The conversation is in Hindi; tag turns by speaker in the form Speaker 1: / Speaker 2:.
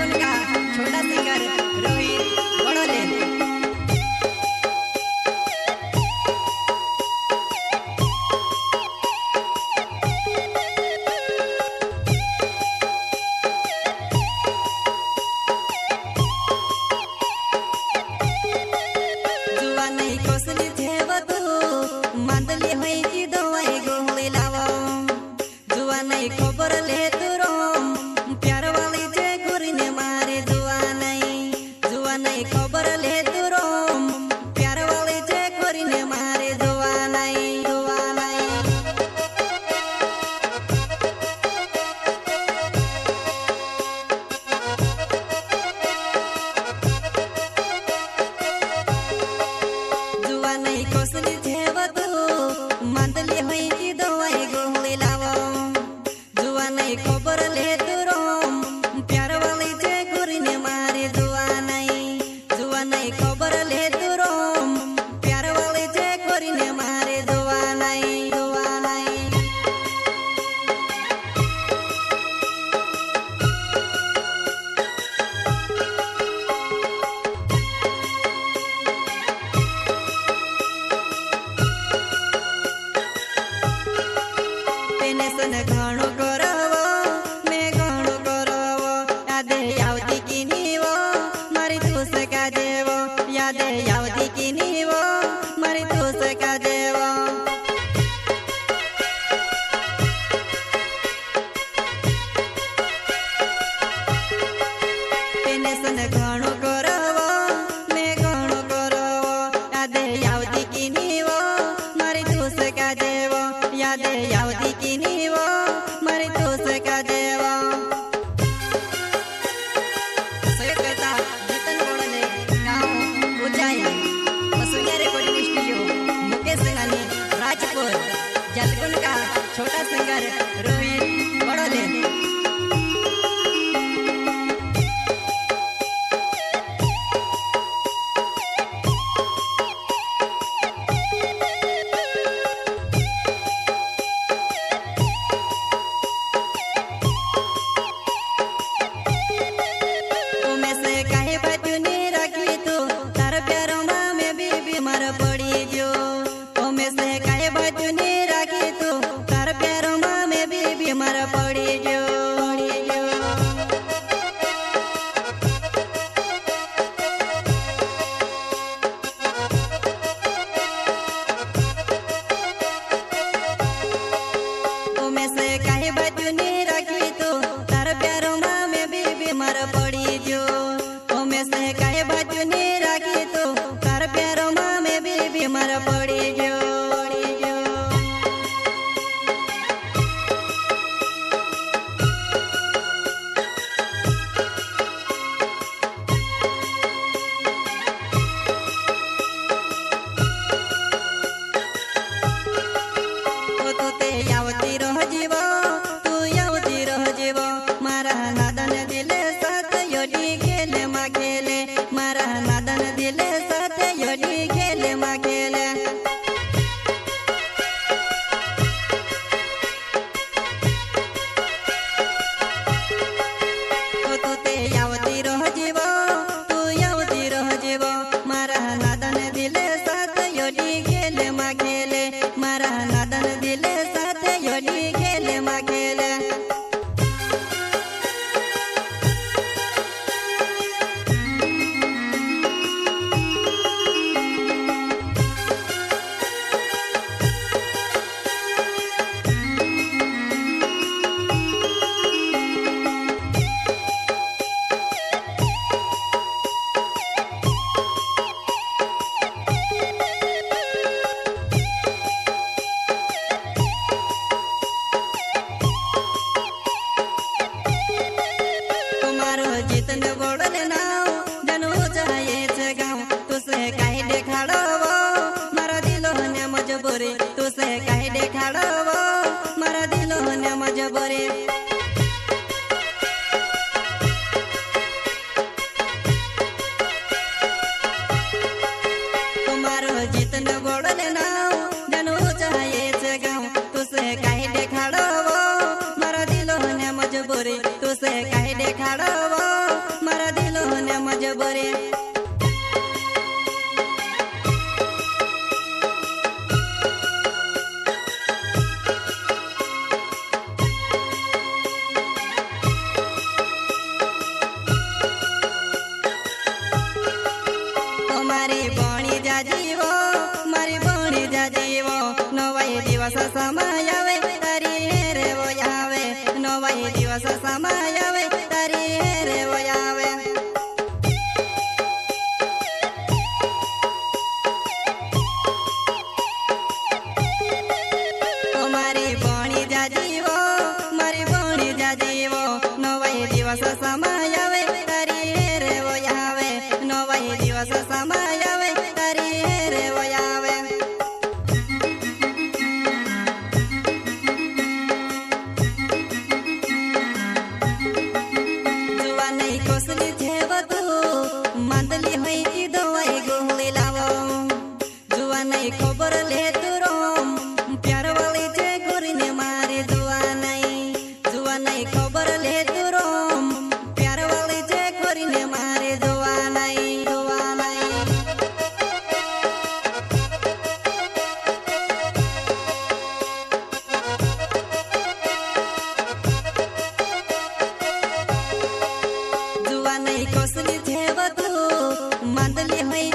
Speaker 1: जलकुन का छोटा सिंगर रोहित बड़ोले। जुआ नहीं कोसली थेव तू मांदली होई की दवाई गोली लावा। जुआ नहीं खबर ले तू रोम प्यार वाली जे गोरी ने मारे। जुआ नहीं खबर ले तू रोम प्यार वाली जे गोरी ने मारे। जुआ नहीं जुआ नहीं कोसली थेव तू मांदली होई की दवाई गोली लावा। जुआ नहीं खबर ले तू रोम प्यार वाली जे गोरी ने मारे। जुआ नहीं खबर ले तू रोम प्यार वाली जे गोरी ने मारे। जुआ नहीं તેને સને ઘણો કરાવો મેં ઘણો કરાવો યાદે આવતી કી નીવો મારી તું સકા દેવો। યાદે આવતી કી નીવો મારી તું સકા દેવો। તેને સને ઘણો કરાવો મેં ઘણો કરાવો યાદે આવતી કી નીવો મારી તું સકા દેવો। યાદે આવતી કી નીવો મારી તું સકા દેવો। સૈયદ જીતન બોળલે ગાँव ऊंचाई वसुलिया रिकॉर्डिंग स्टूडियो मुकेश सेनानी राजपुर जलकुन का छोटा सिंगर रोहित बड़ोले। में से काहे बचने रखी तू तार प्यारों में भी बीमार पड़ी जो। ओ में से काहे बचने रखी तू तार प्यारों में भी बीमार पड़ी जो। ओ में से काहे बचने रखी तू तार प्यारों में भी बीमार पड़ी जो। ओ में से काहे बचने रखी तू तार प्यारों में भी बीमार पड़ी जो। ओ तू ते आवती रह जीवो तू आवती रह जीवो मारा नादन दिले साथ योडी खेले मा खेले। मारा नादन दिले साथ योडी खेले मा खेले। ओ तू ते आवती रह जीवो तू आवती रह जीवो मारा नादन दिले साथ योडी खेले मा खेले। मारा नादन दिले साथ योडी खेले मा खेले। तुम्हारो जीतन बोड़ले नाव जनु चाहे छे गाँव तुसे काहे देखाड़ो मारा दिलो ने मजबूरी। तुसे काहे देखाड़ो मारा दिलो ने मजबूरी। तुम्हारो जीतन बोड़ले नाव जनु चाहे छे गाँव तुसे काहे देखाड़ो मारा दिलो ने मजबूरी। तुसे काहे देखाड़ो रे मारी बणी जा जीवो मारी बणी जा जीवो नवाई दिवस समय आवे तारी रे वो आवे नवाई दिवस समय आवे तारी रे वो आवे मारी बणी जा जीवो मारी बणी जा जीवो नवाई दिवस समय आवे तारी रे वो आवे नवाई दिवस समय आवे तारी रे वो आवे जुआ नहीं कोसली जेव तू मंदली होई की दवाई गोली लावो जुआ नहीं खबर ले तू रोम प्यार वाली जे गोरी ने मारे जुआ नहीं खबर ले तू रोम प्यार वाली जे गोरी ने मारे जुआ नहीं जुआ नहीं कोसली जेव तू मंदली होई